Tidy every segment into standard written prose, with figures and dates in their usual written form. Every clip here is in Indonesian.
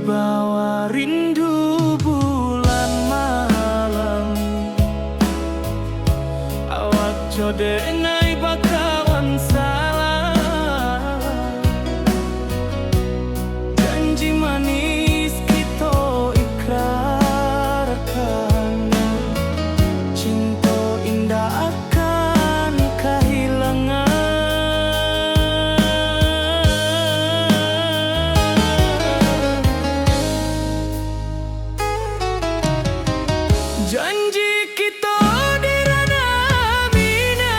Wibawa rindu bulan malam, awak code ngai bakawan salah. Janji manis kita ikrarkan, cinta indah akan kehilangan. Janji kita di ranah minam,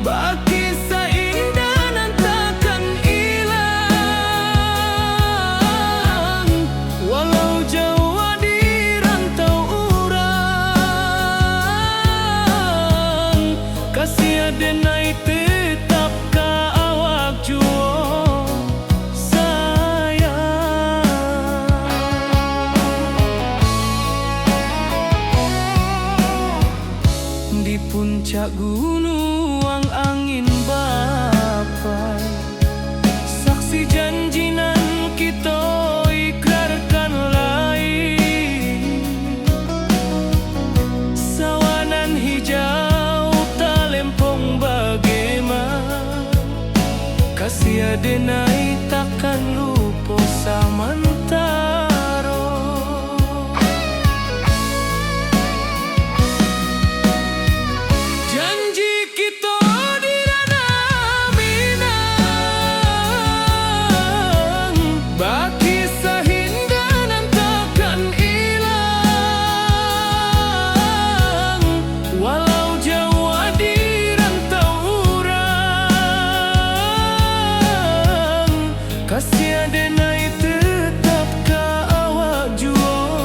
baki seindah nan takkan hilang. Walau jauh di rantau urang, kasih adenai tetap ka awak jua. Di puncak gunung angin bapai, saksi janji nan kita ikrarkan lain. Sawanan hijau talempong bagaimana, kasih adenai takkan lupa samantara. Janji kita di ranah minang, baki sahindah nan takkan hilang. Walau jauh di rantau urang, kasih adenai tetap ka awak jua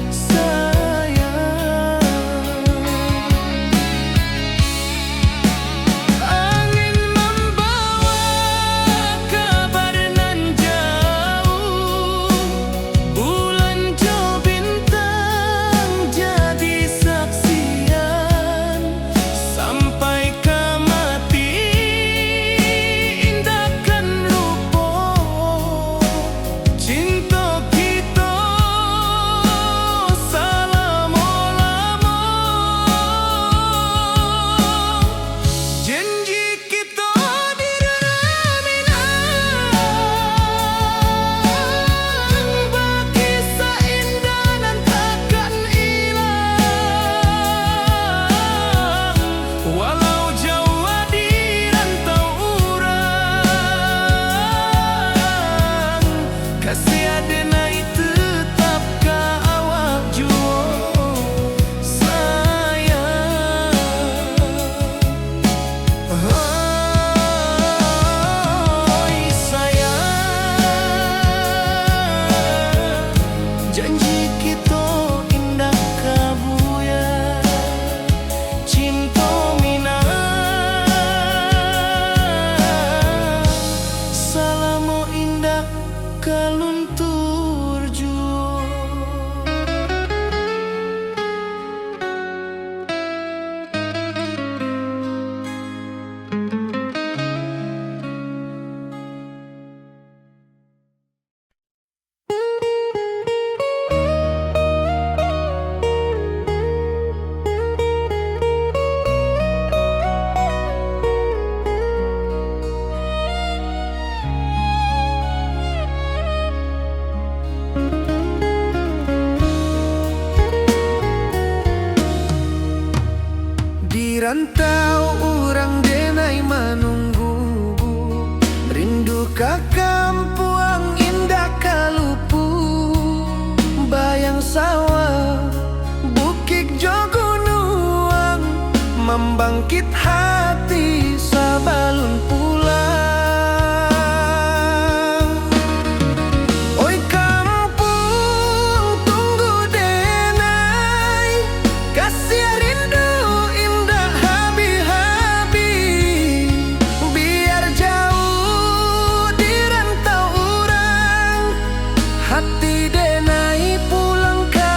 sayang. Angin membawa kabar nan jauh, bulan jo bintang jadi saksian. Sampai ke mati indahkan lupa, cinta kita selama-lama. Janji kita di ranah minang, baki seindah nan takkan hilang. Walau jauh di rantau urang, kasih adenai tetap ka awak jua sayang. Oi sayang, janji kita indah kabuya, cinta minang, salamo indah kaluntur jua. Di rantau urang denai menunggu, rindu ka kampuang indah kalupu. Bayang sawah bukit jo gunung, membangkit hati sabalun pulang. Oi kampung tunggu denai, kasih rindu indah habi-habi. Biar jauh di rantau urang, hati denai pulang ke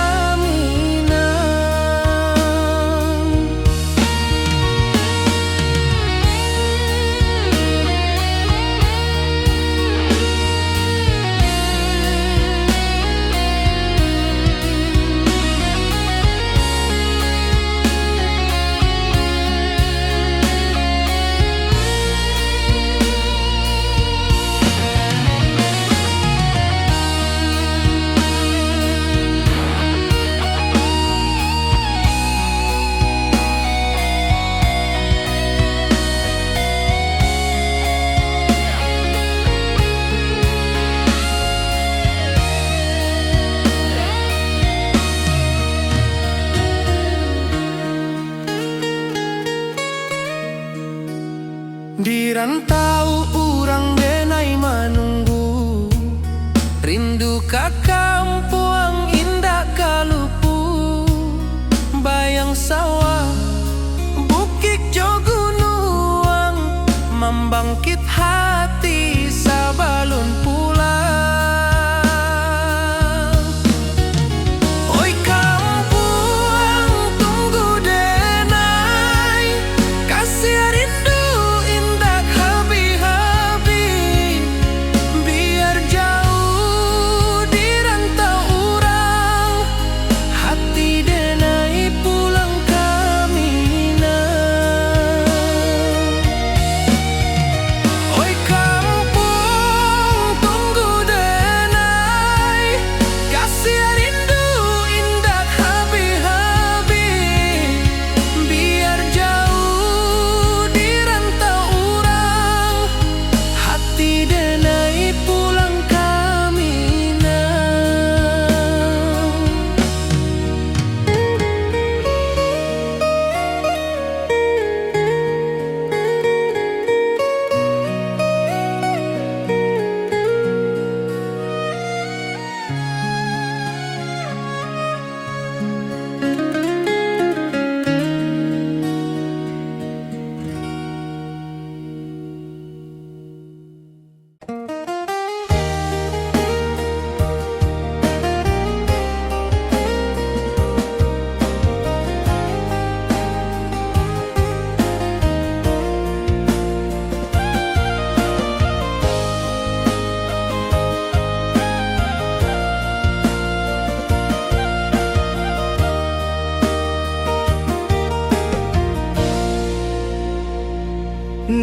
Kakampuang indah kalupu, bayang sawah, bukit jo gunung, membangkit hati sabalun pulang. Oi kampuang tunggu denai, kasih rindu indah habi-habi, biar jauh di rantau urang, hati denai pulang kamina. Oi kampung tunggu denai, kasih rindu indah habi-habi, biar jauh di rantau urang, hati denai pulang kamina.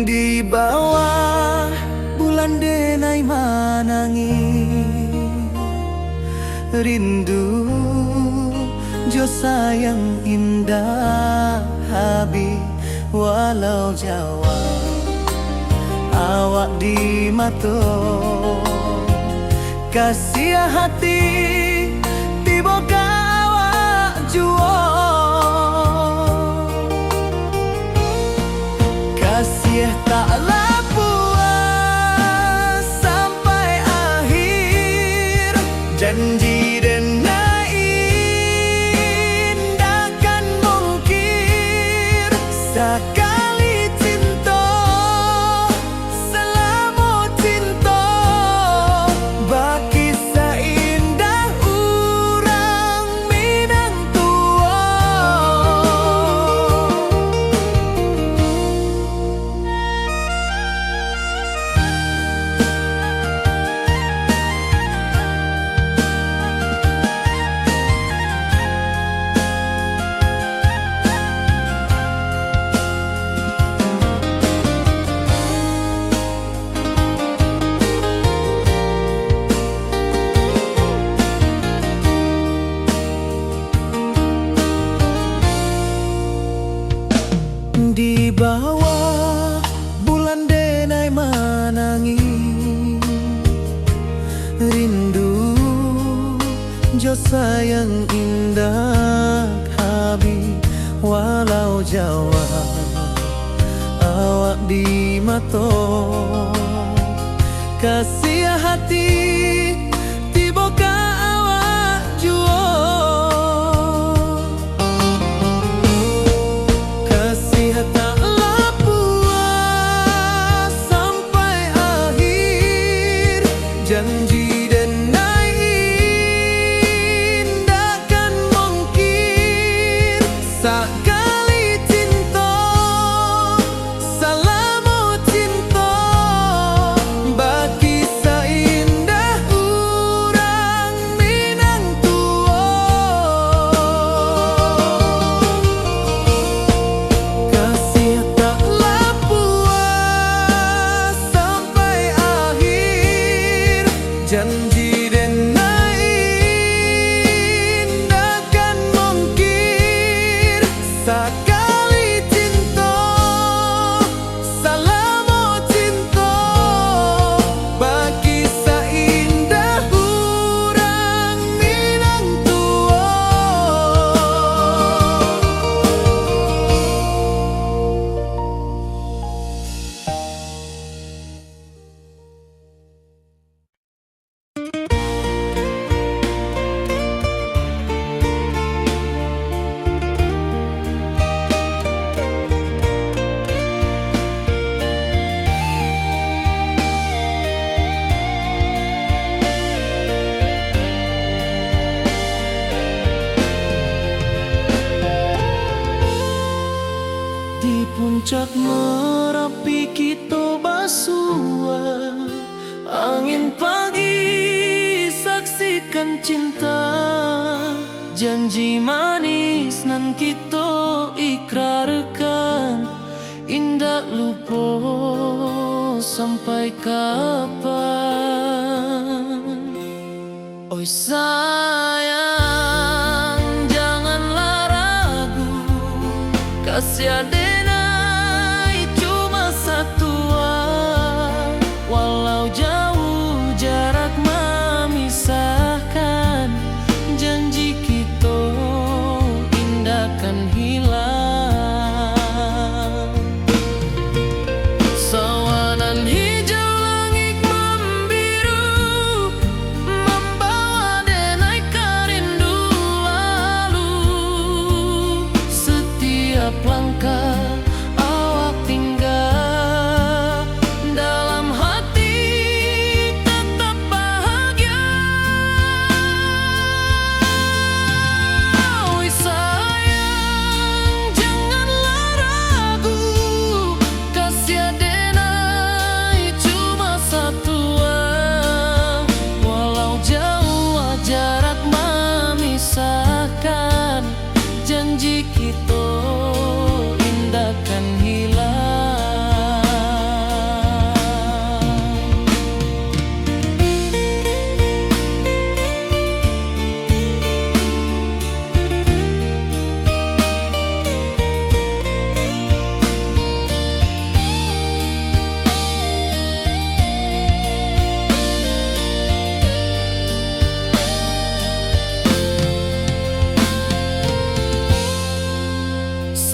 Di bawah bulan denai manangi, rindu jo sayang indah habi, walau Jawa awak di mato, kasih hati tiba awak juo, kasih taklah puas sampai akhir, janji denai takkan mungkir, sekali cinta selama cinta, baki seindah urang Minang tua. Di bawah bulan denai manangi, rindu jo sayang indah habi, walau Jawa awak di mato, kasih hati tiba ka awak juo, kasih taklah puas sampai akhir, janji denai takkan mungkir, sekali cinta selama cinta, baki seindah urang Minang tua. Kasih taklah puas sampai akhir, janji denai takkan mungkir, sekali cinta selama cinta, baki seindah urang Minang tua. Merapi kita basua, angin pagi saksikan cinta. Janji manis nan kita ikrarkan, indah lupa sampai kapan. Oi sayang, janganlah ragu, kasih adenai cuma satu. Walau jauh jarak memisahkan, janji kita indah kan hilang. Sawanan hijau langit membiru, membawa denai kerindu lalu. Setiap langkah awak tinggal, dalam hati tetap bahagia. Oi sayang, janganlah ragu, kasih adenai cuma satu. Walau jauh jarak memisahkan, janji kita indah kan hilang.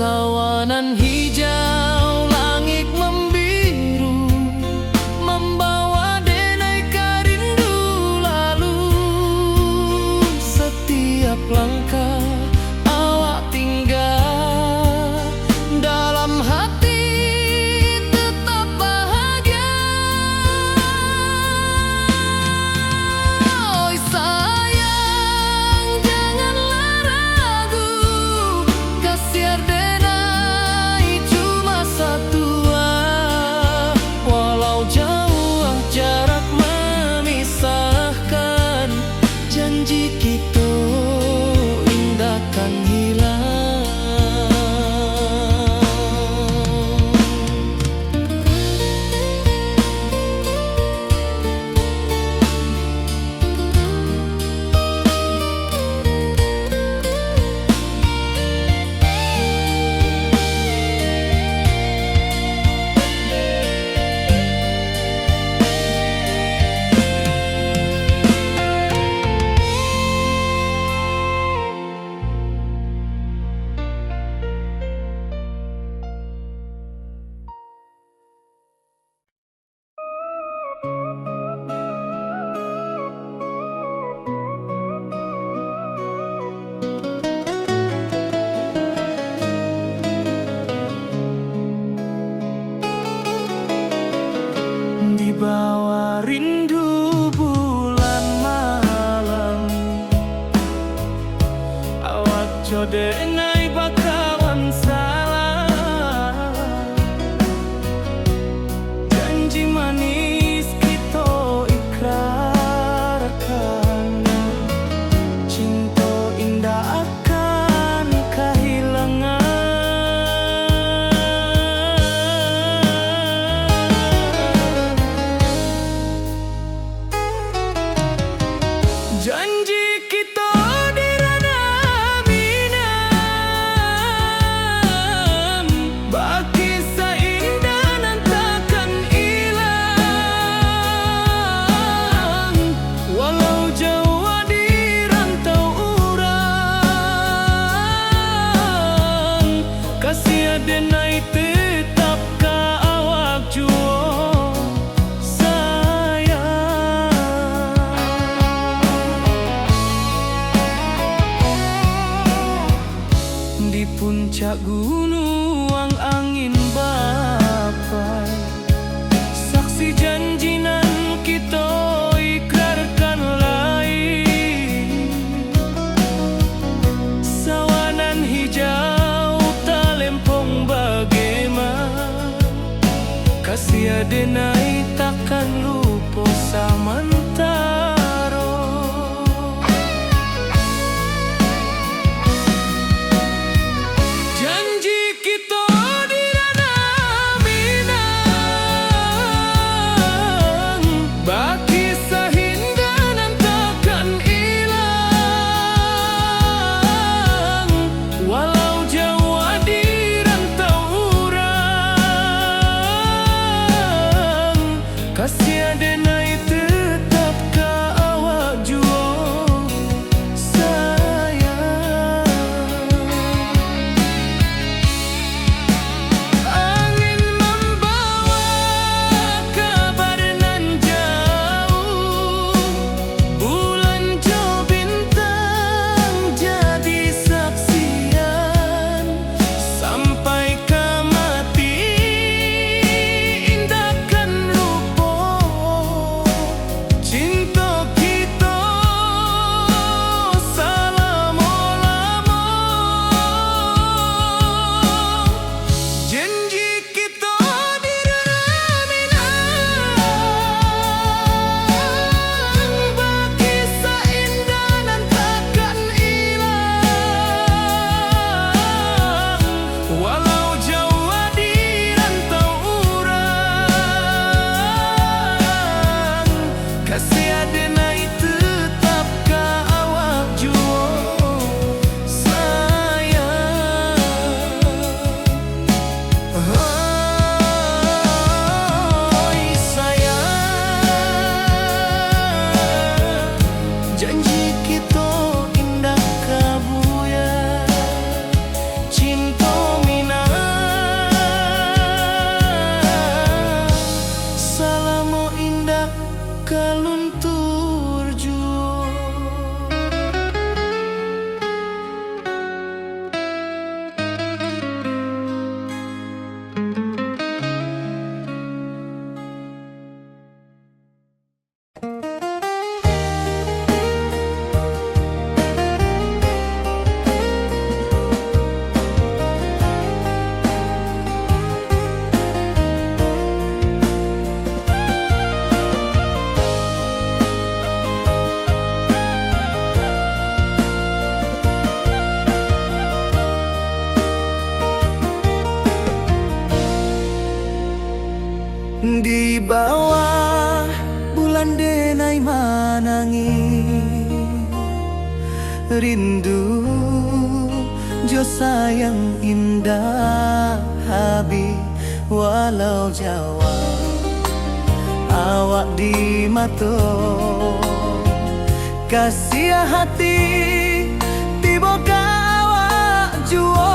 Sawanan hijau langit membiru, membawa denai kerindu lalu. Setiap langkah awak tinggal, dalam hati tetap bahagia. Oi sayang, janganlah ragu, kasih adenai cuma satu. Walau jauh jarak memisahkan, janji kita indah kan hilang. Di bawah rindu bulan malam, awak jodenai bakawan salah. Janji manis kita ikrarkan, cinta indah akan kehilangan. Janji kita di ranah bina, denai takkan lupa samantaro. Janji kita di ranah Minang, baki sahindanan takkan hilang. Walau jauh di rantau urang, kasih denai tetap ka awak jua sayang. Angin membawa kabar nan jauh, bulan jo bintang jadi saksian. Sampai ke mati indahkan lupa cinta kita selama-lama. Janji kita di ranah Minang, baki seindah nan takkan hilang. Walau jauh di rantau urang, kasih denai tetap ka awak jua sayang. Oi sayang, janji kita indah kabuya, cinta Minang selama indah kaluntur jua. Di bawah bulan denai manangi, rindu jo sayang indah habi. Walau jawa awak di mato, kasih hati tiba ka awak jua.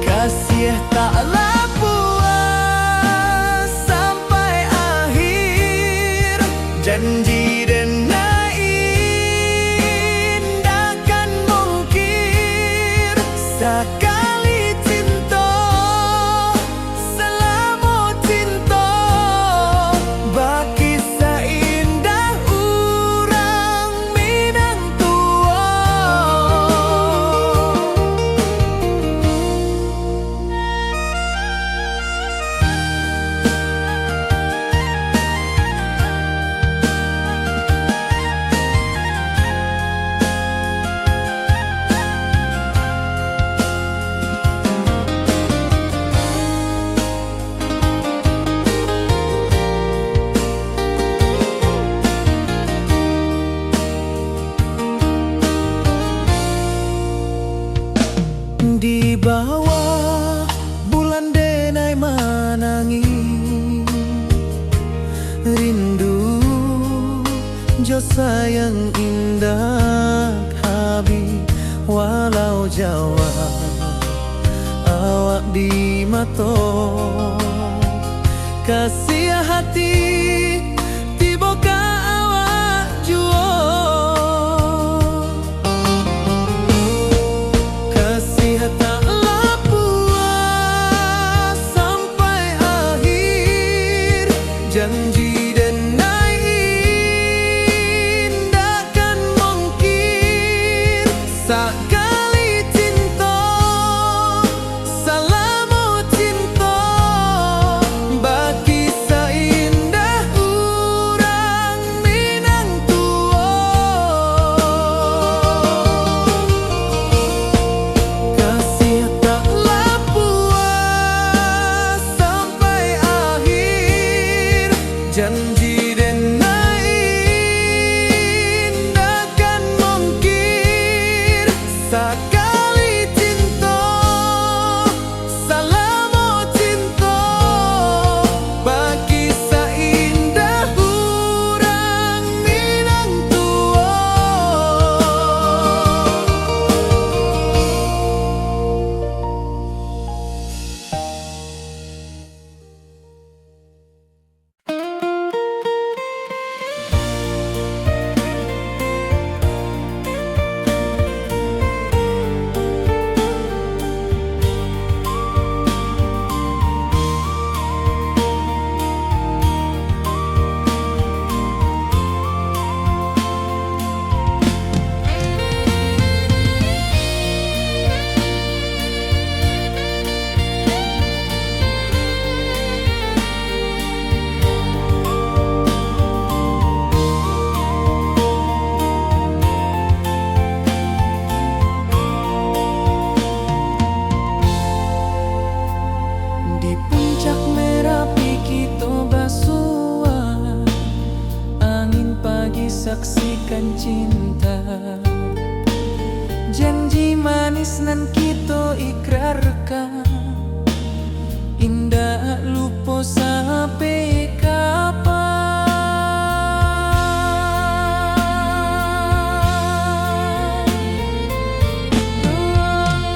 Kasih taklah puas sampai akhir, janji denai indahkan mungkir. Sekali cinta selama cinta, baki seindah urang Minang tua. Di bawah bulan denai manangi, rindu jo sayang indah habi. Walau jawa awak di mato, kasih hati tiba ka awak jua. Kasih taklah puas sampai akhir, janji denai indahkan mungkir. Sekali cinta selama dan cinta. Janji manis nan kita ikrarkan, indah lupa sampai kapan.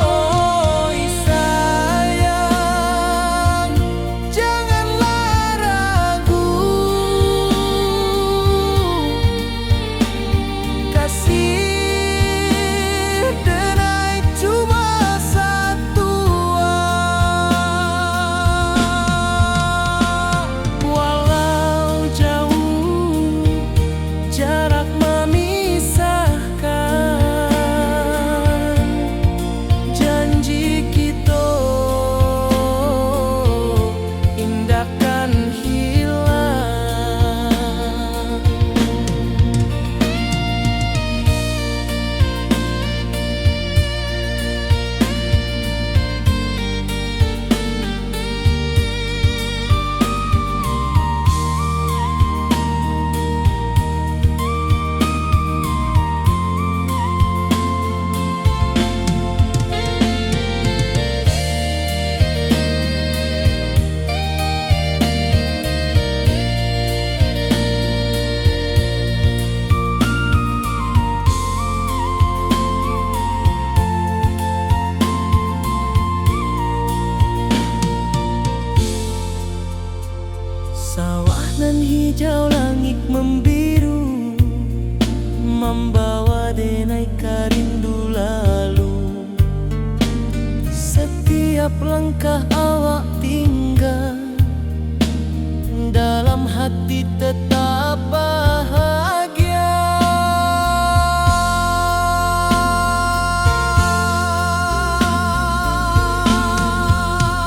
Oi sayang, janganlah ragu, kasih denai cuma satu. Walau jauh jarak memisahkan, janji kita indahkan hilang. Sawah nan hijau, langit membiru, membawa denai karindu lalu. Setiap langkah awak tinggal, dalam hati tetap bahagia.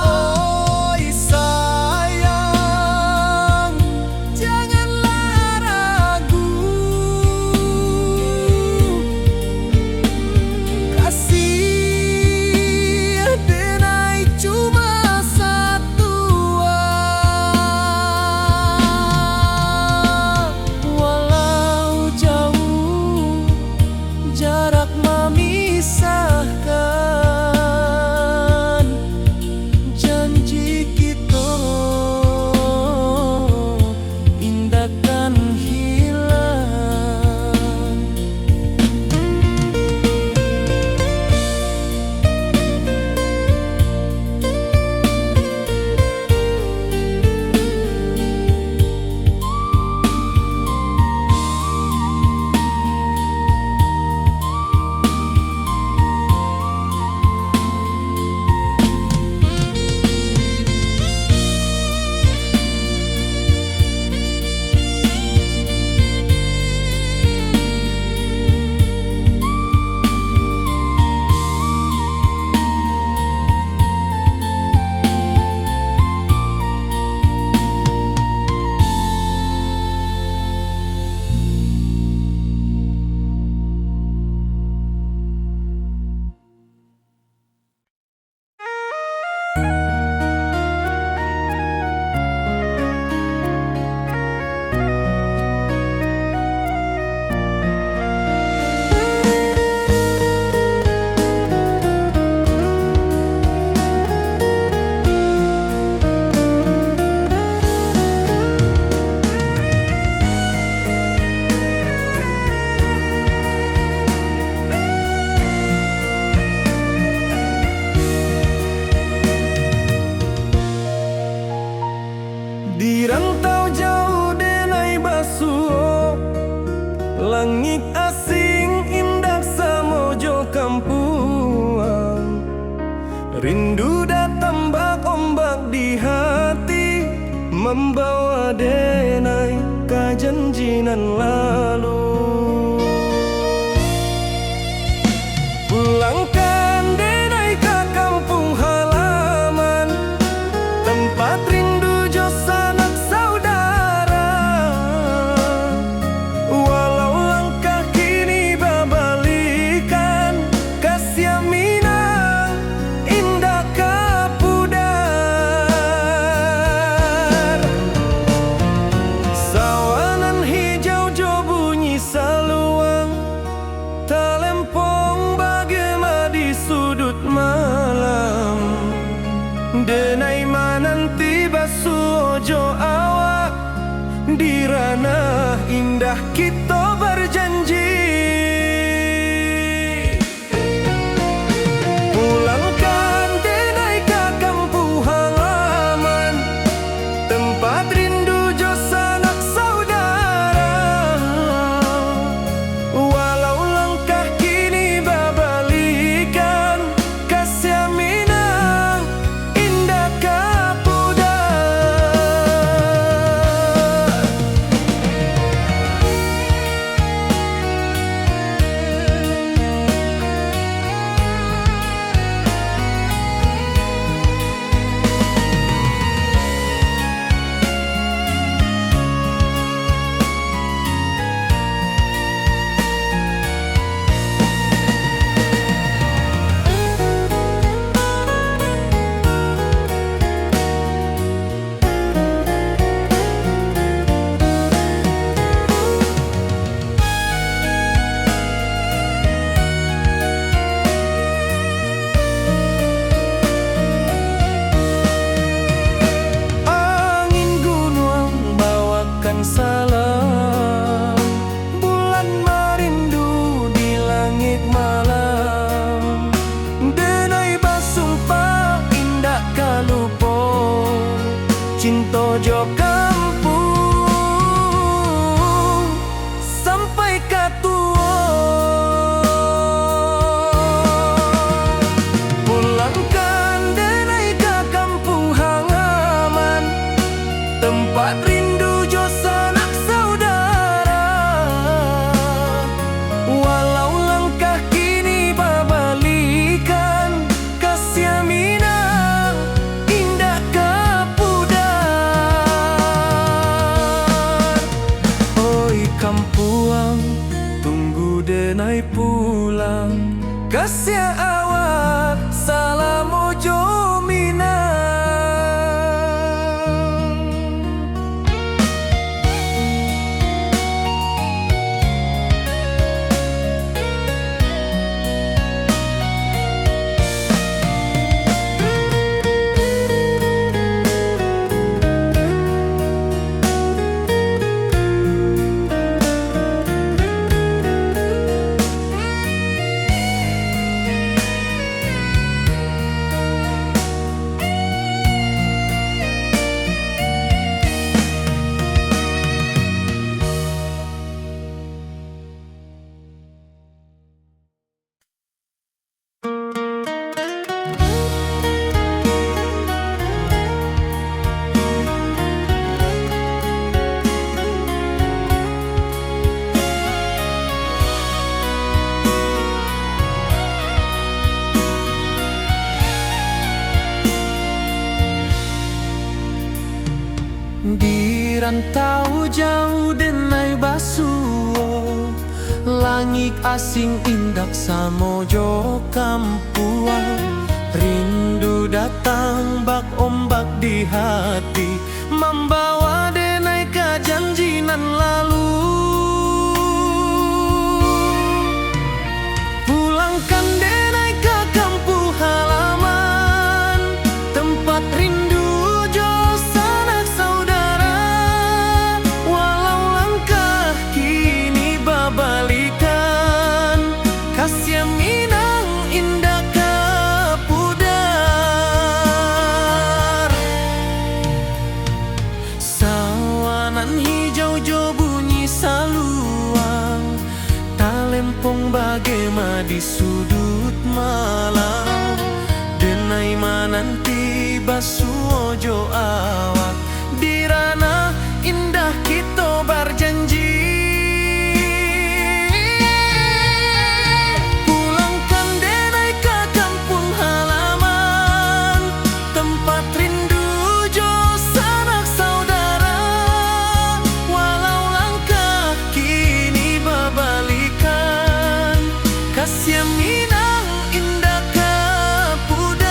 Oi sayang, janganlah ragu, kasih denai cuma satu. Walau jauh jarak memisahkan, janji kita indahkan hilang. Di rantau jauh denai basuh, langit asing indah samojo kampuang. Rindu datang bak ombak di hati, membawa denai kajanjinan lalu. Pulangkan denai ke kampung halaman, tempat rindu jo sanak saudara. Walau langkah kini babalikan, kasih minang indah kapudar. Sawanan hijau jo bunyi di ranah indah kita berjanji. Pulangkan denai ke kampung halaman, tempat rindu jo sanak saudara. Walau langkah kini babalikan, kasih minang indah kapuda. Angin gunung bawakan salam, bulan merindu di langit malam. Denai basumpah indah kalupo, cinta jo kampung sampai katua. Pulangkan denai ke kampung halaman, tempat rindu jo sanak saudara. Walau langkah kini babalikan, kasih minang indah kapudar. Oi kampuang, tunggu denai pulang, kasih awak salam ojo minang. Di rantau jauh denai basuo, langit asing indak samojo kampuang. Rindu datang bak ombak di hati, membawa denai ke janji nan lalu. Pulangkan denai ke kampung halaman, tempat rindu jo sanak saudara. Walau langkah kini babalikan, kasih minang indah kapudar. Sawanan hijau jo bunyi saluang, talempong bagema di sudut malam. Denai mananti basuo jo awak, di ranah indah kita berjanji. Pulangkan denai ke kampung halaman, tempat rindu jo sanak saudara. Walau langkah kini babalikan, kasih minang indah kapudar.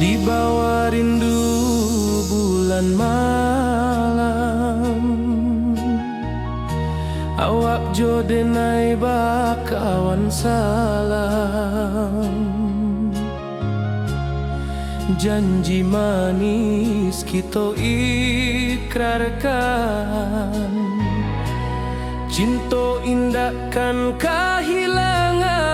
Di bawah rindu bulan malam, awak jo denai bakawan salam. Janji manis kita ikrarkan, cinta indahkan kehilangan.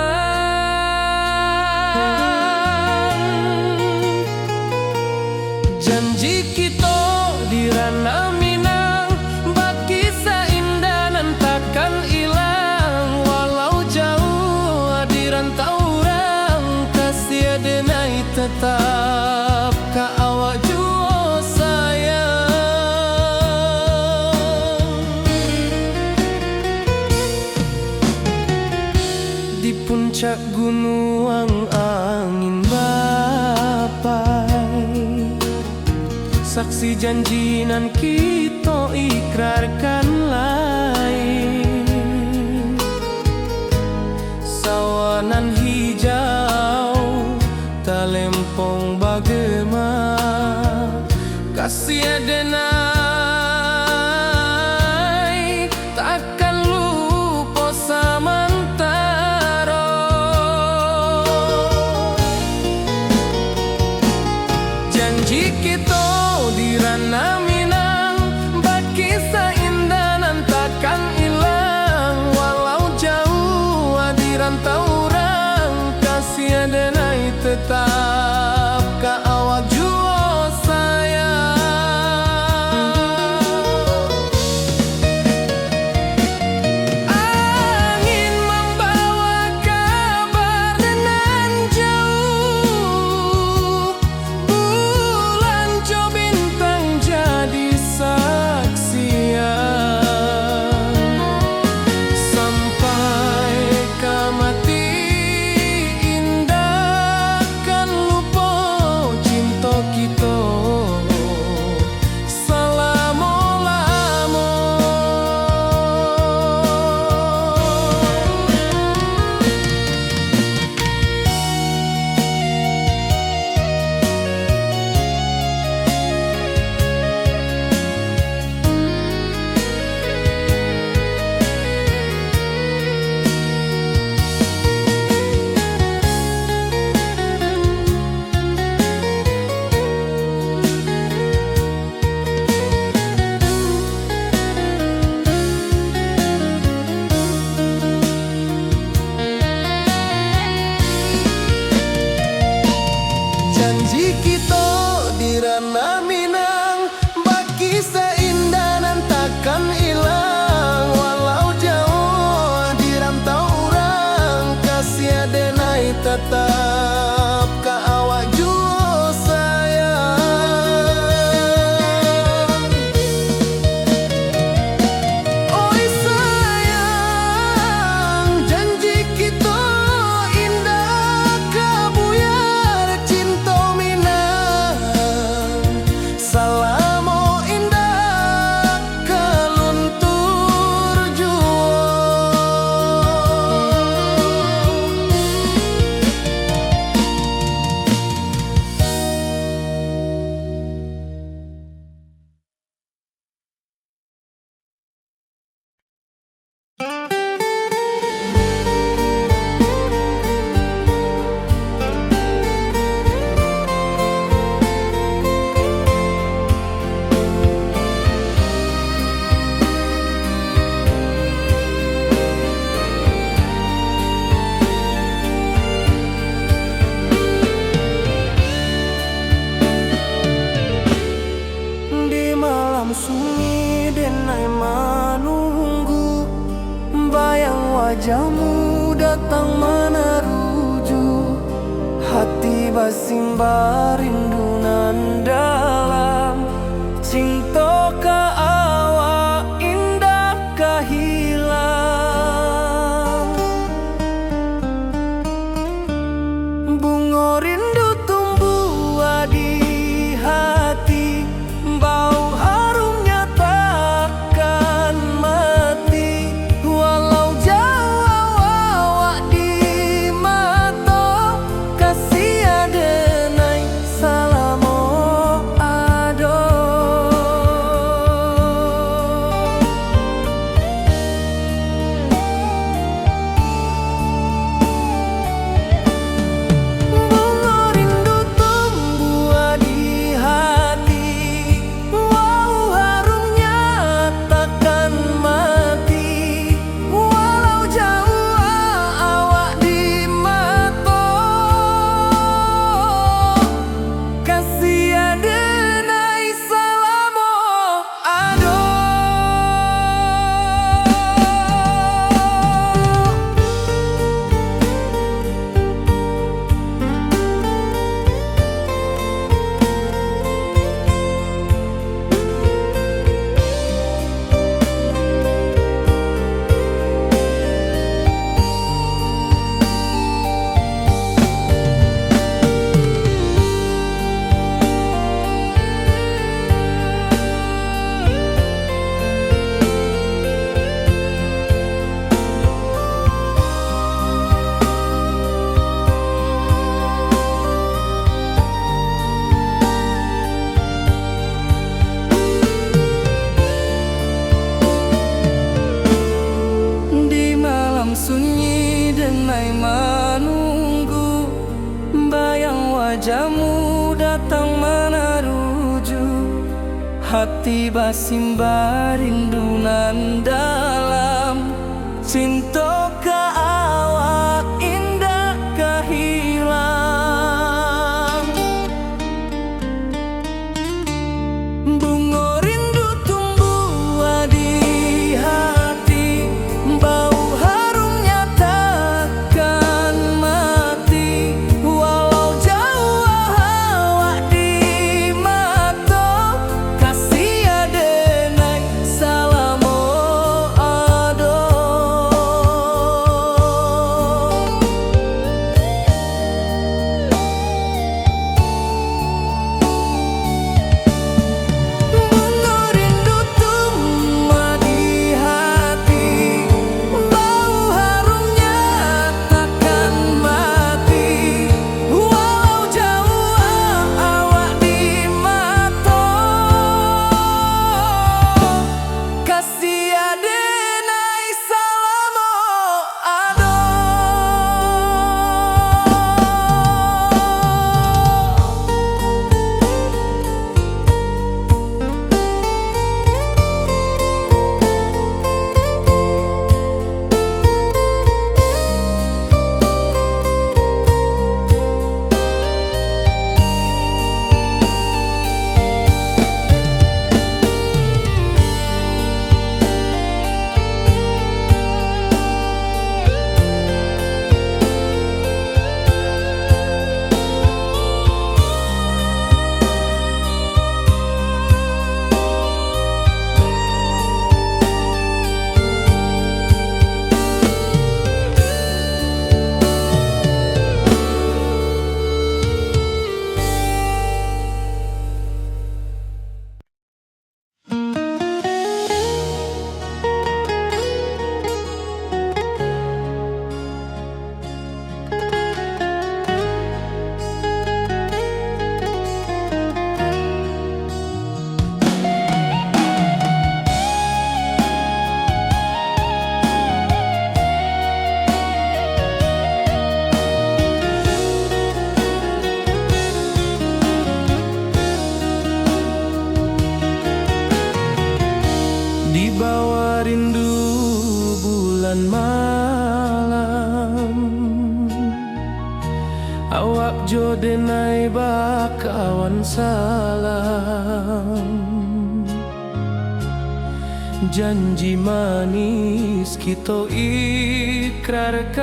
Janji kita di ranah Minang, bakisah indah nan takkan hilang. Walau jauh di rantau orang, kasih denai tetap ka awak jua sayang. Di puncak gunung angin bapai, saksi janji nan kita ikrarkan lain. Sawanan hijau talempong bagema, kasih denai takkan lupa samantara. Janji kita di ranah Minang, bakisah indah nan takkan hilang. Walau jauh di rantau orang, kasih denai tetap ka awak jua sayang. Angin membawa kabar nan jauh, bulan jo bintang jadi saksian. Sampai ke mati indah kan lupa cinta kita selama-lama. Janji kita di ranah Minang, bakisah indah nan takkan hilang. Walau jauh di rantau orang, kasih denai tetap ka awak jua sayang. Oi sayang, janji kita indah kabuyar cinta Minang. Salamo indah keluntur jua. Di malam sunyi denai menunggu, bayang wajahmu datang meneruju. Hati basimba rindu nan dalam, cinta ka awak indah kahilang. Bunga rindu tumbuh di hati, bau harumnya takkan mati. Walau jauh awak di mata, kasih denai salam. wajahmu datang meneruju, hati basimba rindunan dalam cinta ka awak indah kehilang. Bunga rindu tumbuh di hati, bau harumnya takkan mati. Walau jauh awak di mata, kasih adenai salamo ado. Bunga rindu tumbuh di hati, bau harumnya takkan mati. Walau jauh awak di mata, kasih adenai salamo ado. Di bawah rindu bulan malam, awak jo denai bakawan salam. Janji manis kita ikrarkan,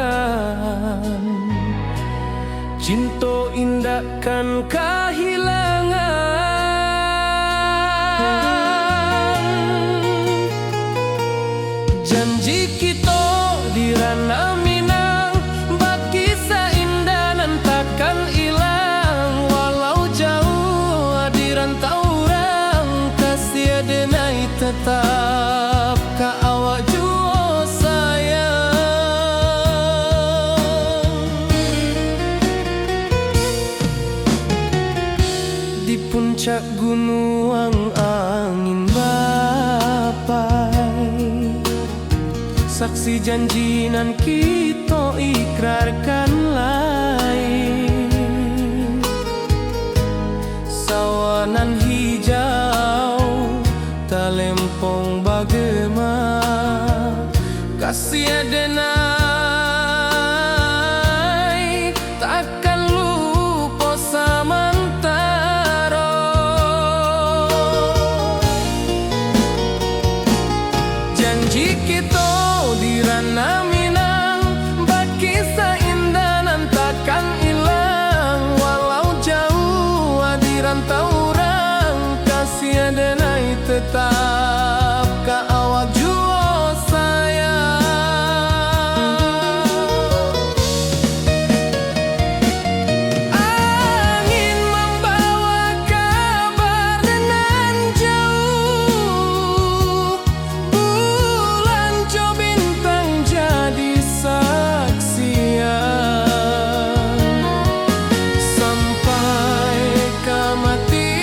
cinta indahkan kehilangan. Janji kita di ranah Minang, bakisah indah nan takkan hilang. Walau jauh di rantau orang, kasih adenai tetap ka awak jua sayang. Di puncak gunung angin bapai, saksi janji nan kita ikrarkan lain. Sawanan hijau talempong bagema, kasih adenai takkan lupa samantara. Janji kita di ranah Minang, bakisah indah nan takkan hilang. Walau jauh di rantau orang, kasih adenai tetap ka awak jua sayang. Angin membawa kabar nan jauh, bulan jo bintang jadi saksian. Sampai kematian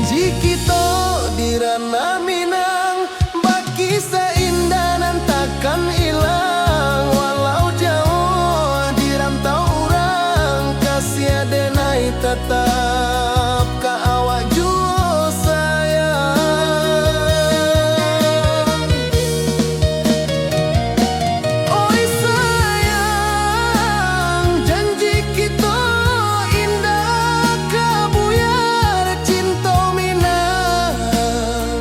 janji kita di ranah Minang, baki seindah nan takkan hilang. Walau jauh di rantau orang, kasih denai tetap ka awak jua sayang. Oi sayang, janji kita indah kabuyar cinta Minang.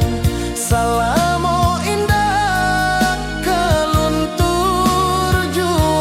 Salamo indah kaluntur jua.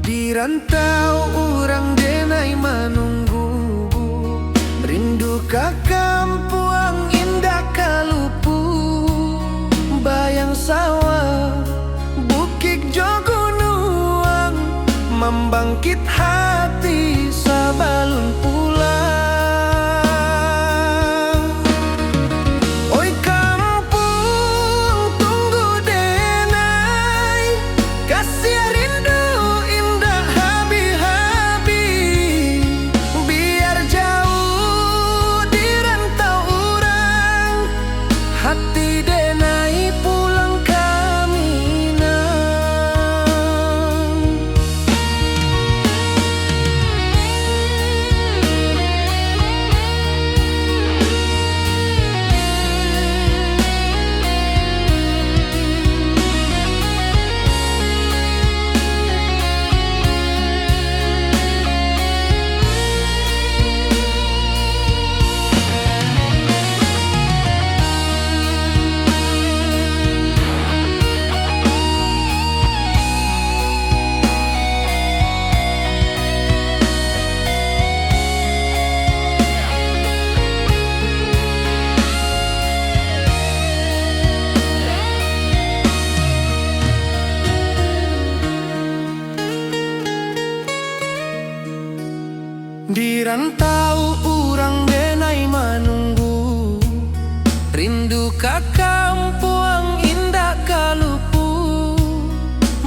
Di rantau orang denai menunggu, rindu ka kampung indah kalupu. Bayang sawah, bukit jo gunung, membangkit hati sabalun pulang. Oi kampung tunggu denai, kasih rindu indah habi-habi. Biar jauh di rantau orang, hati denai pulang ke Minang. Di rantau orang denai menunggu, rindu ka kampung indah kalupu.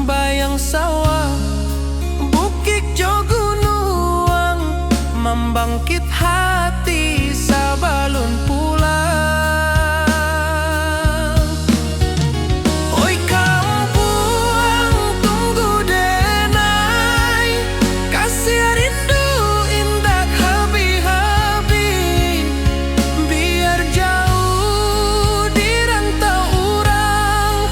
Bayang sawah, bukit jo gunung, membangkit hati sabalun pulang. Oi kampung tunggu denai, kasih rindu indah habi-habi. Biar jauh di rantau orang,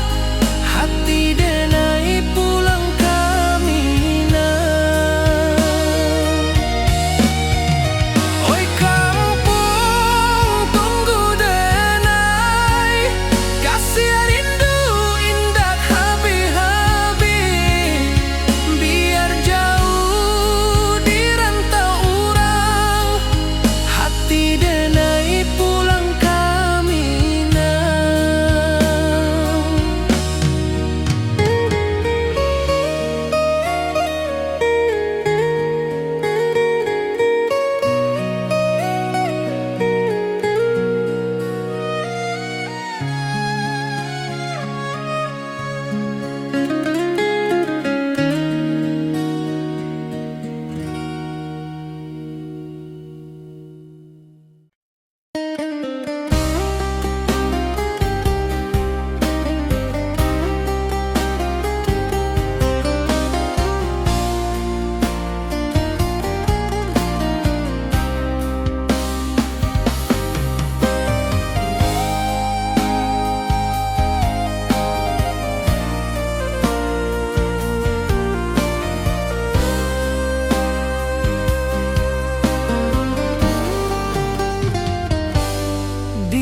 hati denai pulang ke Minang. Oi kampung tunggu denai, kasih rindu indah habi-habi. Biar jauh di rantau orang, hati denai pulang ke Minang.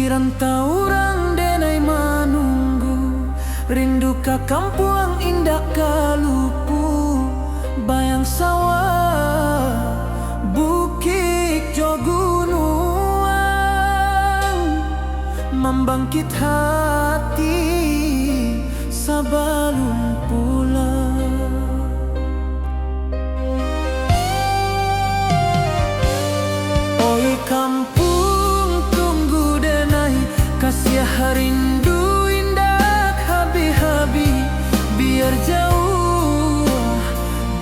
Rantau orang denai menunggu, rindu ka kampung indah kalupu. Bayang sawah membangkit hati sebelum pulang. Oi kampung tunggu denai, kasih rindu indah habi-habi, biar jauh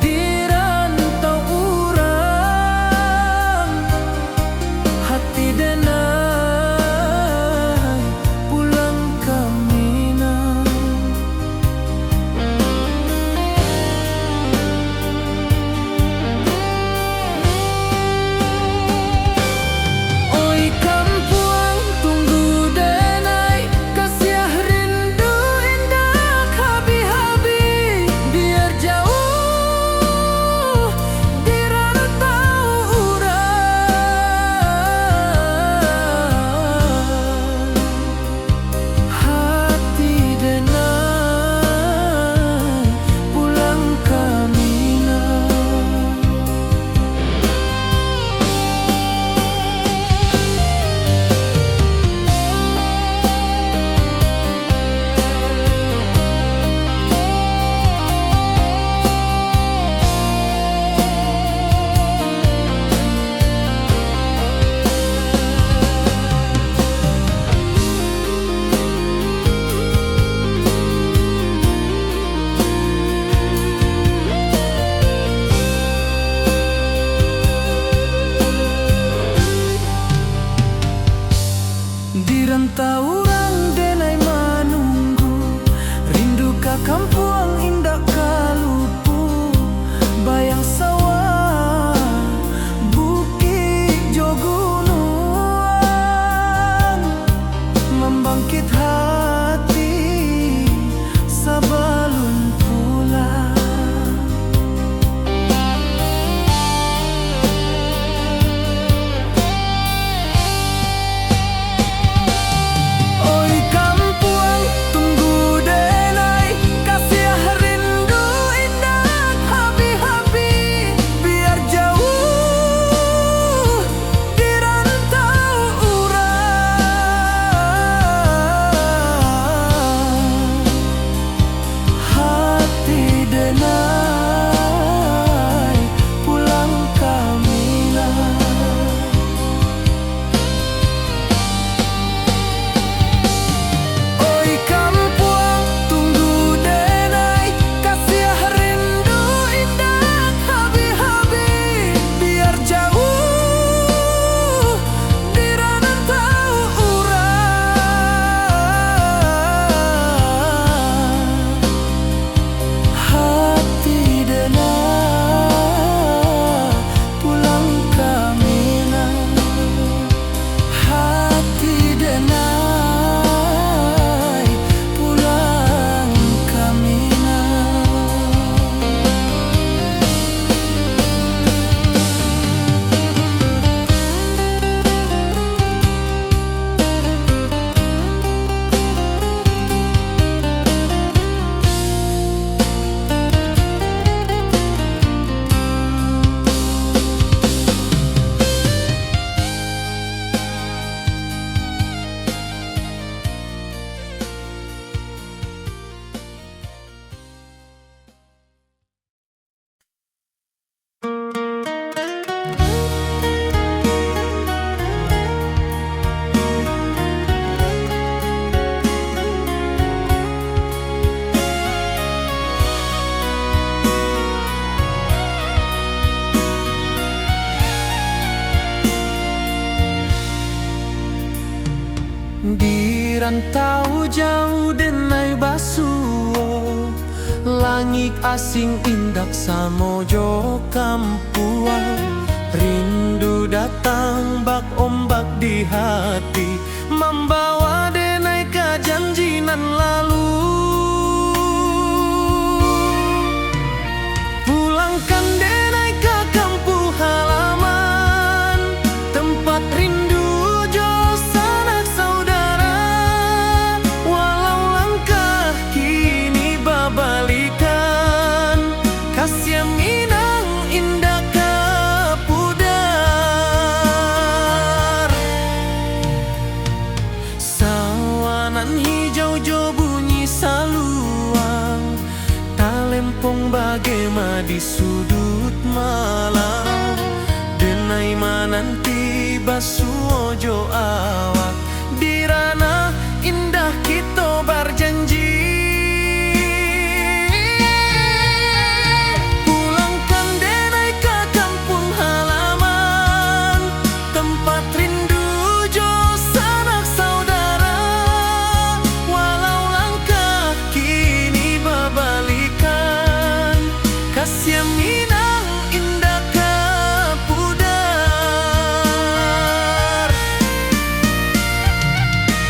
di rantau urang. Hati denai pulang ke Minang. Oi kampung tunggu denai, kasih rindu indah habi-habi, biar jauh di rantau urang. Hati denai pulang ke Minang. Di rantau urang denai menunggu, rindu ka kampung indah kalupu, bayang sawah bukit jo gunung, membangkit hati sebelum pulang. Oi kampung tunggu denai, kasih rindu indah habi-habi, biar jauh di rantau urang. Hati denai pulang ke Minang. Oi kampung tunggu denai, kasih rindu indah habi-habi, biar jauh di rantau urang. Hati denai pulang ke Minang. Hati denai pulang ke Minang. Di rantau jauh denai basuo, langit asing indak samojo kampuang. Rindu datang bak ombak di hati, membawa denai ke janji nan lalu. Pulangkan denai ke kampung halaman, tempat rindu jo sanak saudara. Walau langkah kini babalikan, kasih Minang indah kapudar. bagema di sudut malam, denai mananti basuojo awak di ranah indah kita berjanji. Pulangkan denai ke kampung halaman, tempat rindu jo sanak saudara. Walau langkah kini berbalikan, kasih Minang indah ke pudar.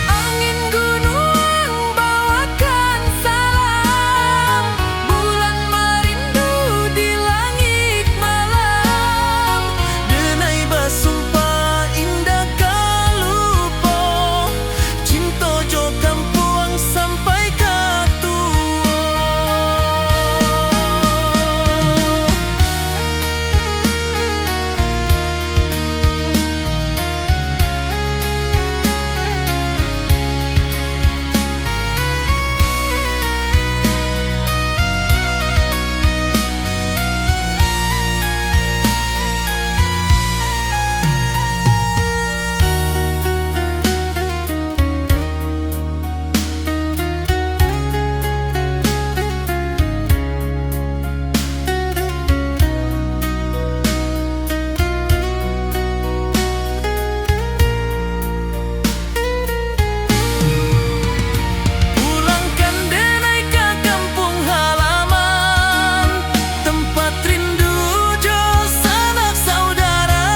Angin gunung bawakan salam, bulan merindu di langit malam. Denai basumpah indah kalupo, cinta jo kampung sampai ke tua. Pulangkan denai ke kampung halaman, tempat rindu jo sanak saudara.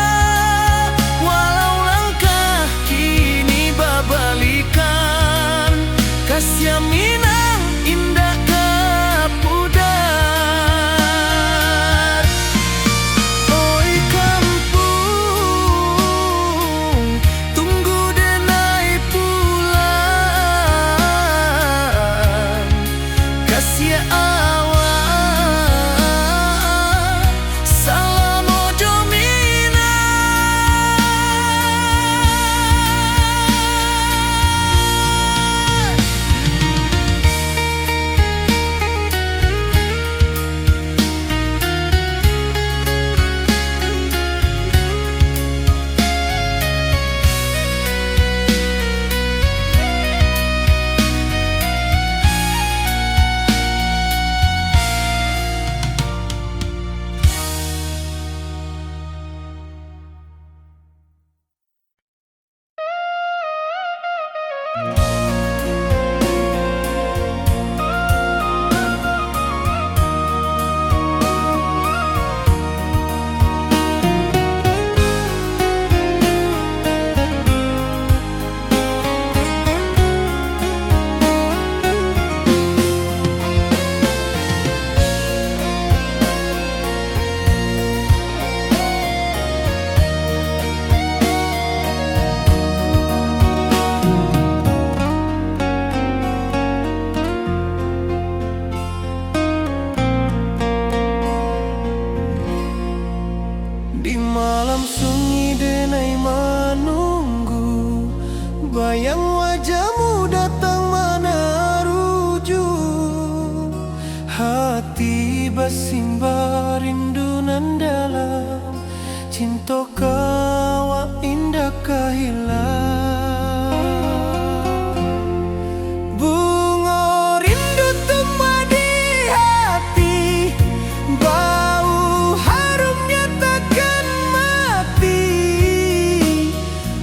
Walau langkah kini berbalikan, kasih Minang indah ke pudar. Oi kampung, tunggu denai pulang, kasih awak salam ojo Minang. Di malam sunyi denai menunggu, bayang wajahmu datang meneruju. Hati bersimbar rindu nan dalam, cinta kawa indah kehilang. Bunga rindu tumbuh di hati, bau harumnya takkan mati.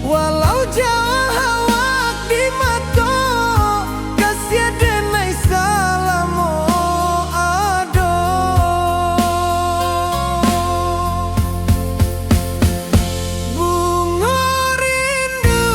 Walau jauh awak di mata, kasih denai salam ado. Bunga rindu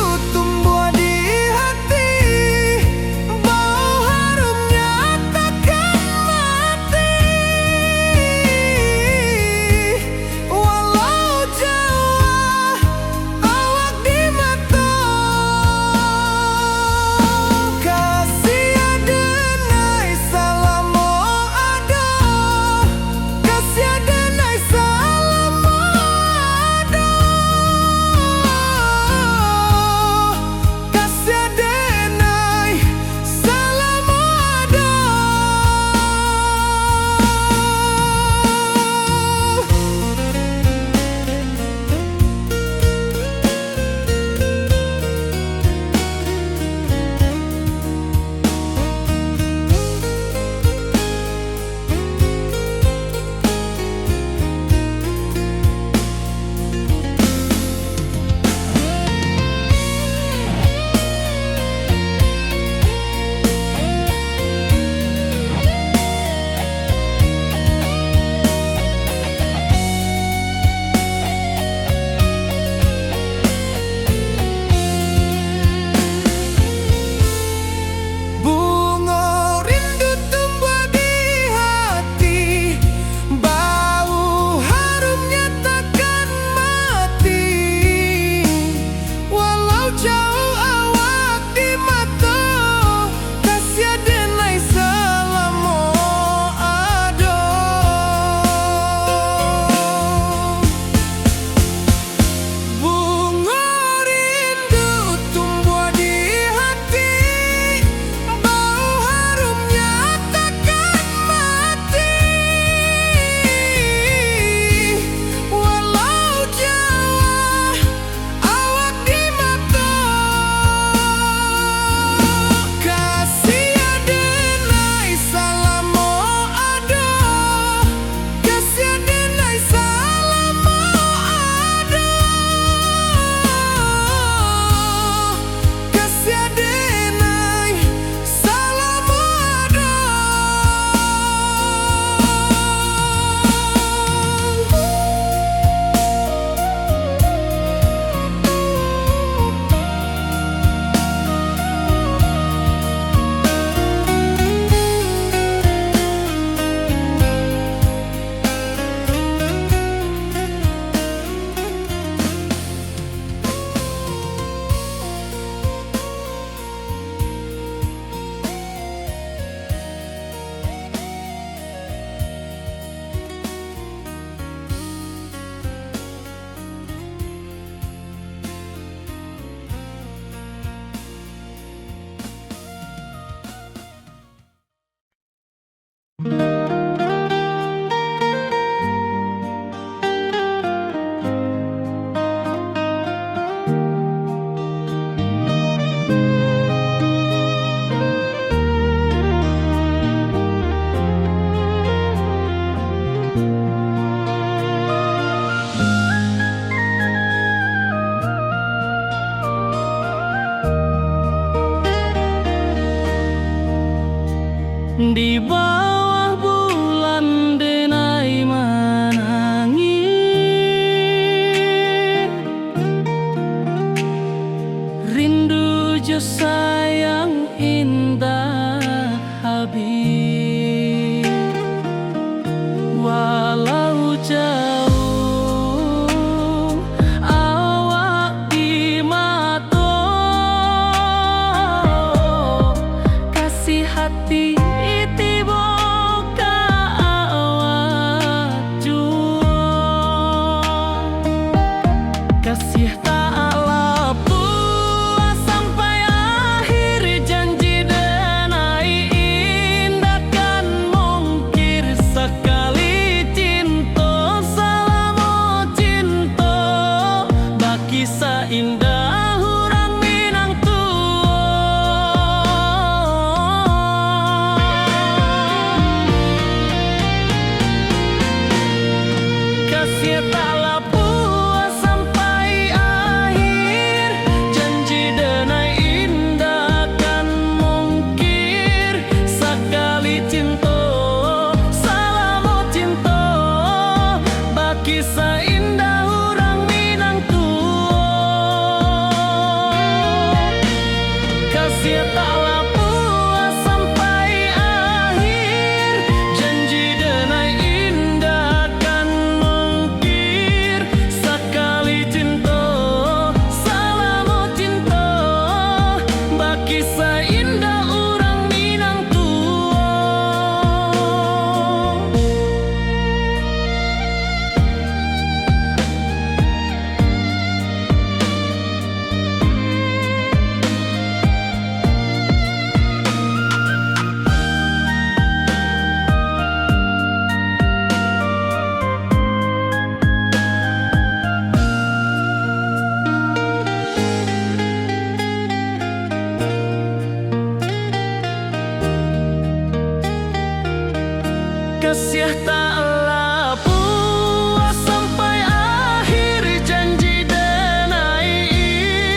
Kasih taklah puas sampai akhir, janji denai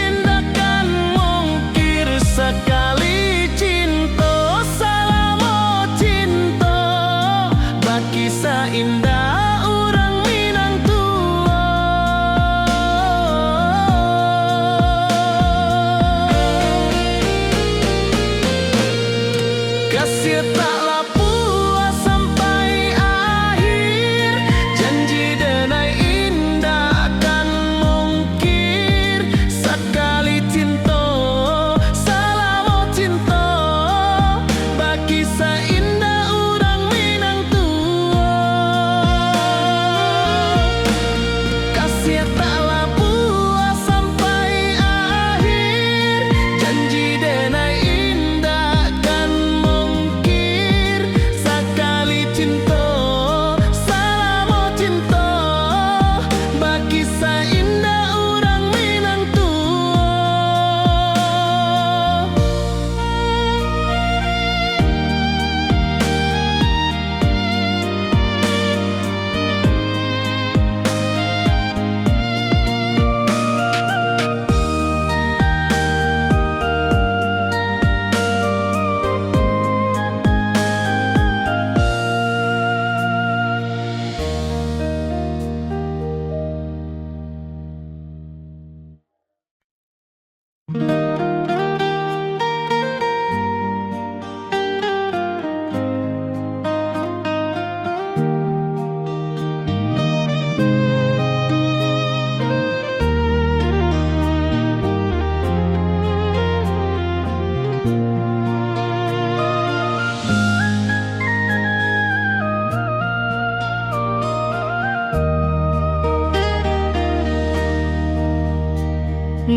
indah kan mungkir sekali cinta, salamo cinta baki indah orang Minang tua. Kasih taklah puas sampai akhir, janji denai indah kan mungkir sekali cinta, salamo cinta baki indah orang Minang tua. Kasih taklah puas sampai akhir, janji denai indah kan mungkir sekali cinta, salamo cinta baki indah orang Minang tua.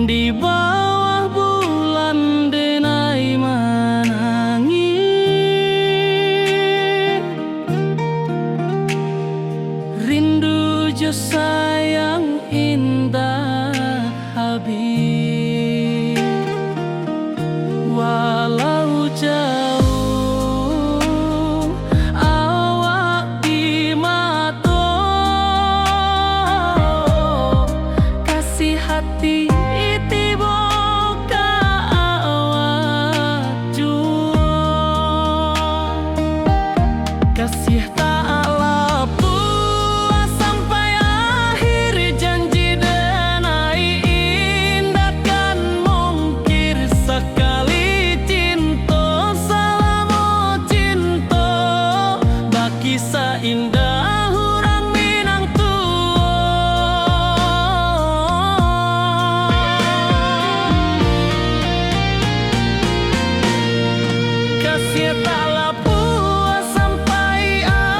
Di bawah bulan denai menangis, rindu jo sayang indah habis. Walau jauh awak di mata, kasih hati kasih taklah puas sampai akhir, janji denai indah kan mungkir sekali cinta, salamo cinta baki indah orang Minang tua. Kasih taklah puas sampai akhir,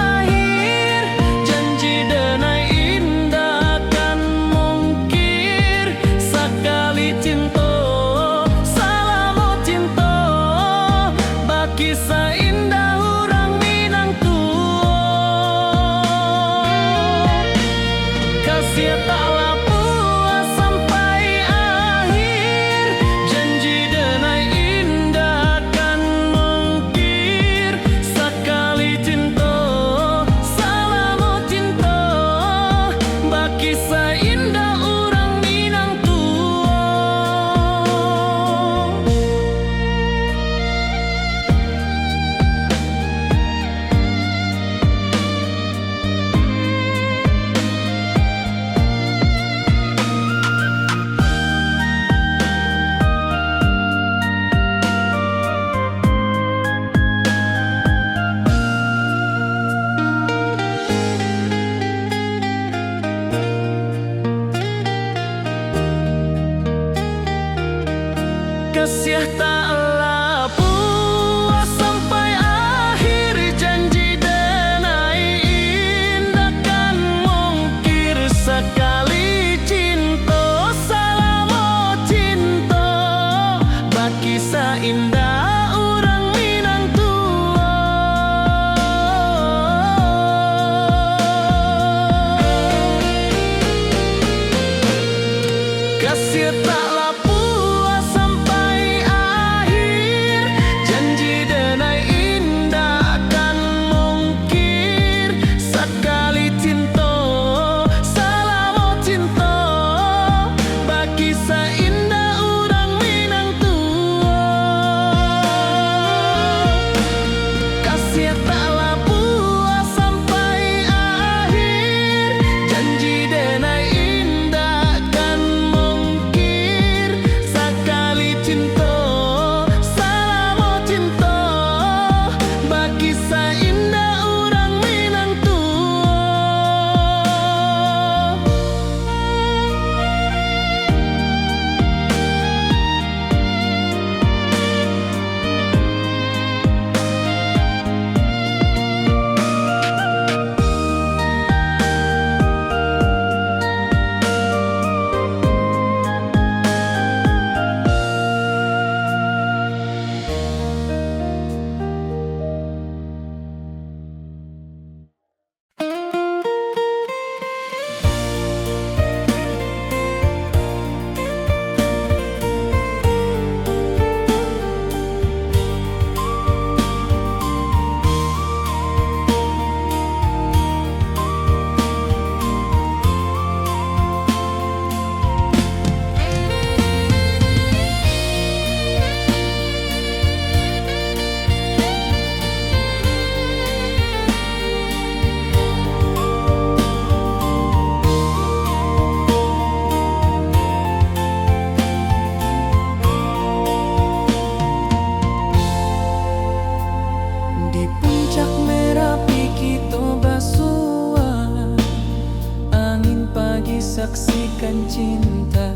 saksikan cinta.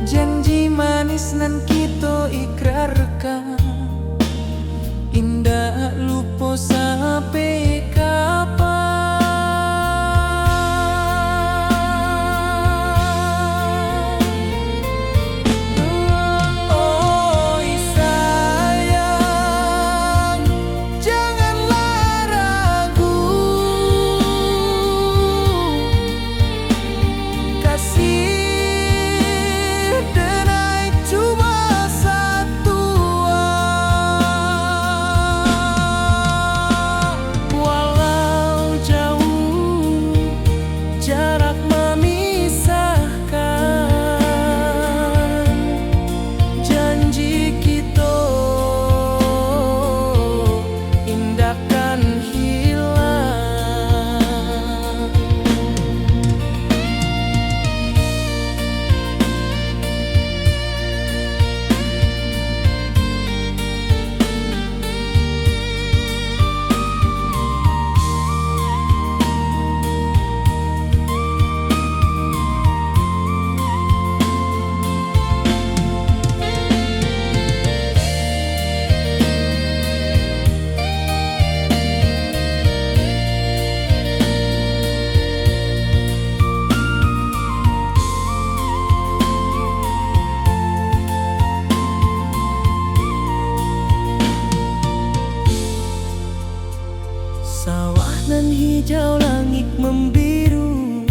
Janji manis nan kita ikrarkan, indah lupa sampai kapan. Oi sayang, janganlah ragu, kasih denai cuma satu. Walau jauh jarak memisahkan, janji kita indahkan hilang. Sawah nan hijau, langit membiru,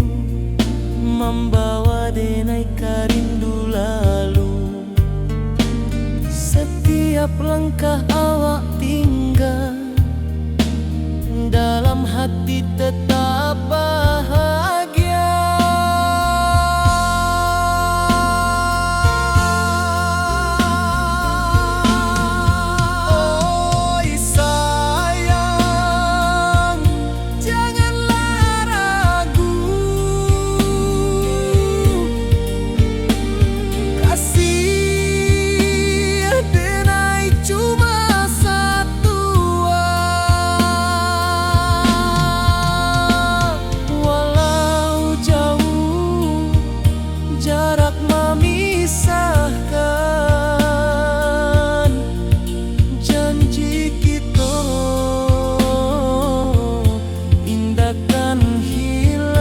membawa denai rindu lalu. Setiap langkah awak tinggal, dalam hati tetap bahagia. Oi sayang, janganlah ragu, kasih denai cuma satu. Walau jauh jarak memisahkan, janji kita indahkan hilang.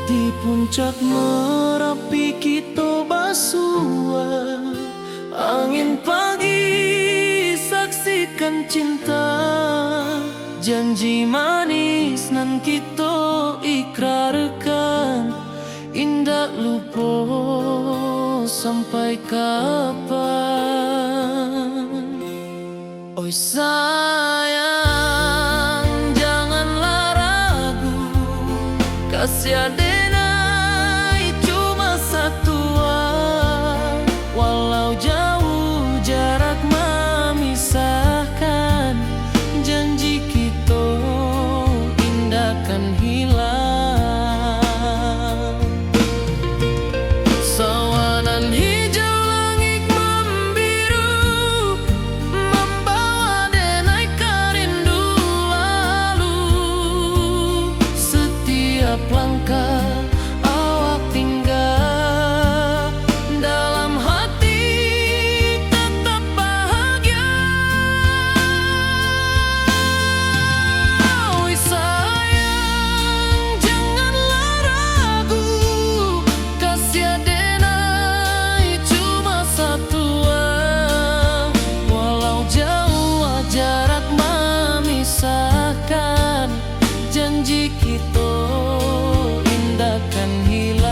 Di puncak Merapi kita bersua, angin pagi saksikan cinta. Janji manis nan kita ikrarkan, indah lupa sampai kapan. Oi sayang, janganlah ragu, kasih denai cuma satu. Walau jauh jarak memisahkan, janji kita indahkan hilang. Sawanan hijau, langit membiru, membawa denai rindu lalu. Setiap langkah kita indah kan hilang.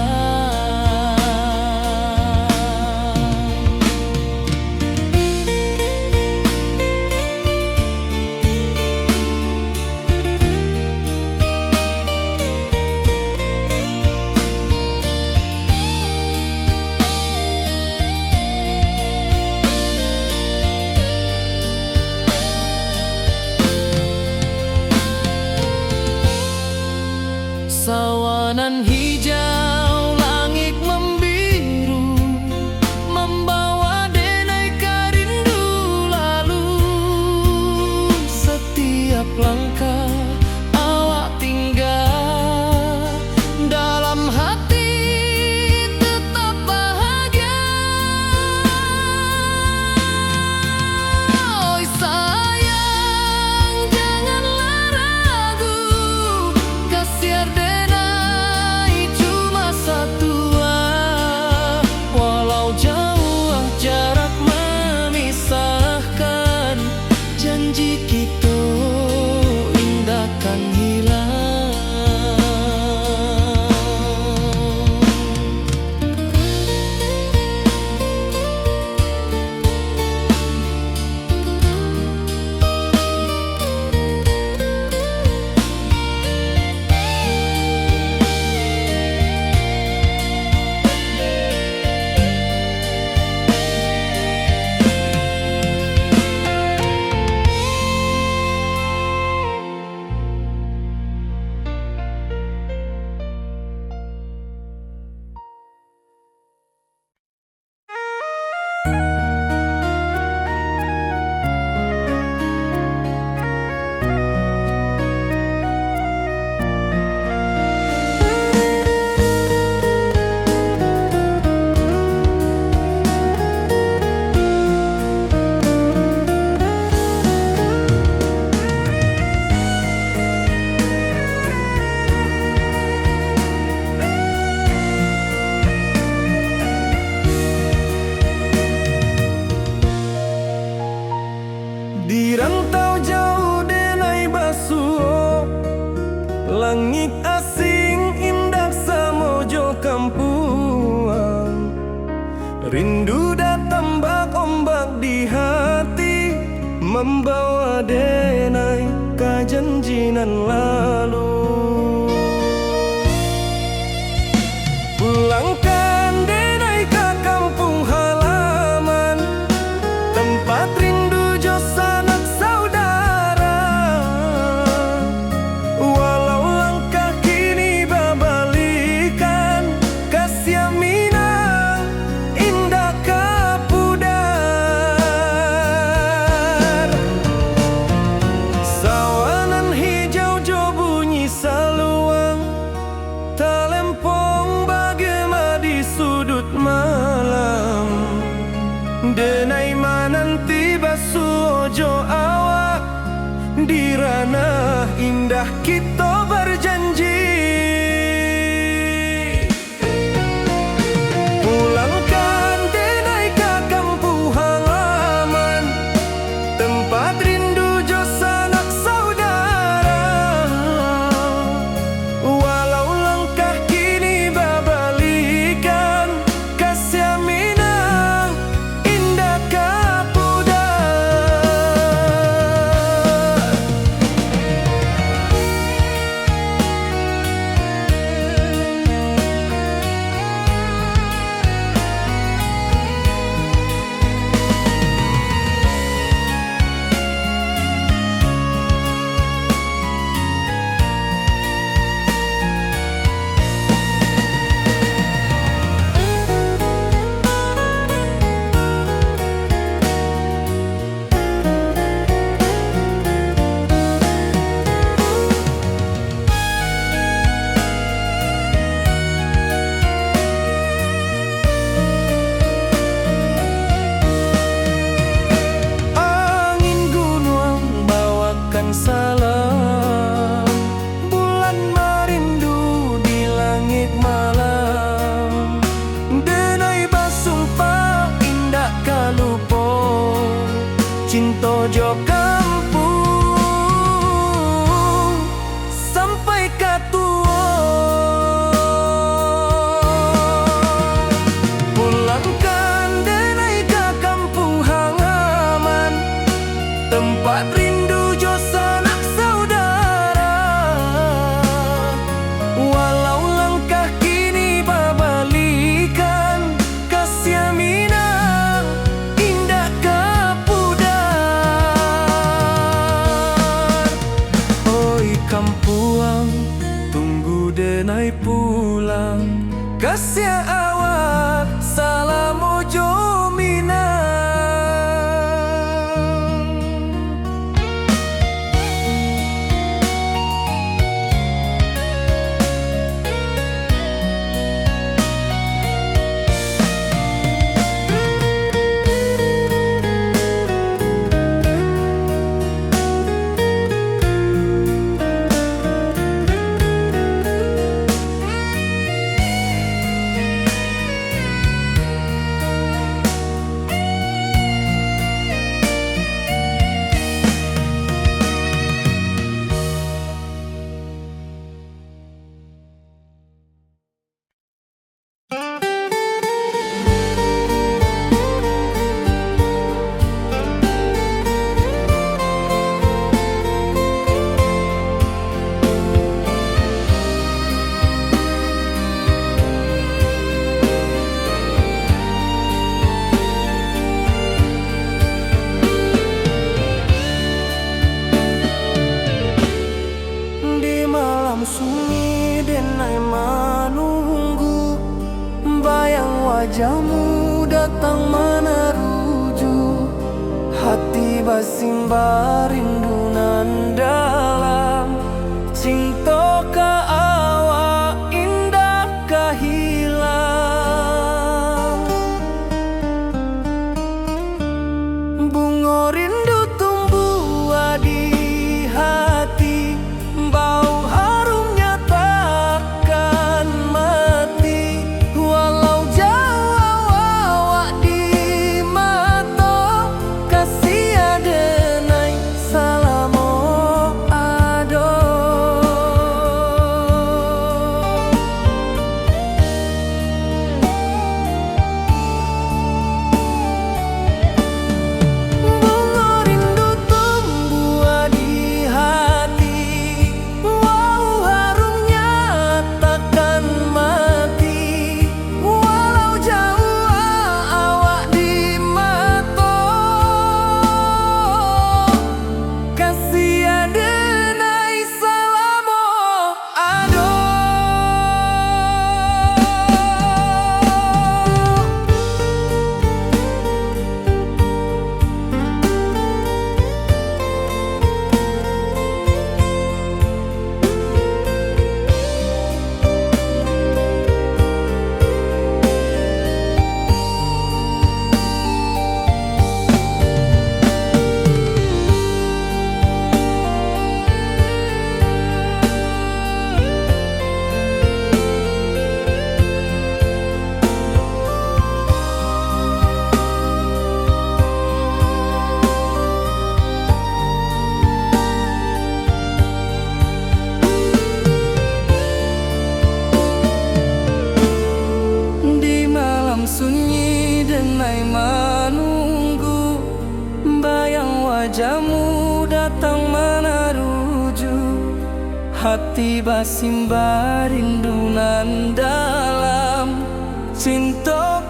Sawanan hijau, langit membiru, membawa denai rindu lalu. Setiap langkah awak tinggal, dalam hati tetap bahagia. Oi sayang, janganlah ragu, kasiar denai cuma satu. Walau jauh jarak memisahkan, janji kita indah kan hilang. Di rantau jauh denai basuh, langit asing indah samojo kampuang. Rindu datang bak ombak di hati, membawa denai ke janjinan lalu. Pulangkan denai ke kampung halaman, tempat rindu jo sanak saudara. Walau langkah kini babalikan, kasih Minang indah kapudar. Sawanan hijau jo bunyi saluang, talempong bagema di sudut malam. Denai mananti basuh ojo awak, di ranah indah kita berjanji. Pulangkan denai ke kampung halaman, tempat rindu jo sanak saudara. Walau langkah kini babalikan, kasih Minang indah kapudar. Cinta jo kampung sampai katu denai pulang. Kasih awak salamu jomina. Sunyi denai menunggu, bayang wajahmu datang meneruju. Hati basimba rindu nan dalam, cinta ka awak indah ka hilang. Bunga rindu tumbuh di hati, bau sunyi denai menunggu, bayang wajahmu datang meneruju. Hati basimba rindu nan dalam, cinta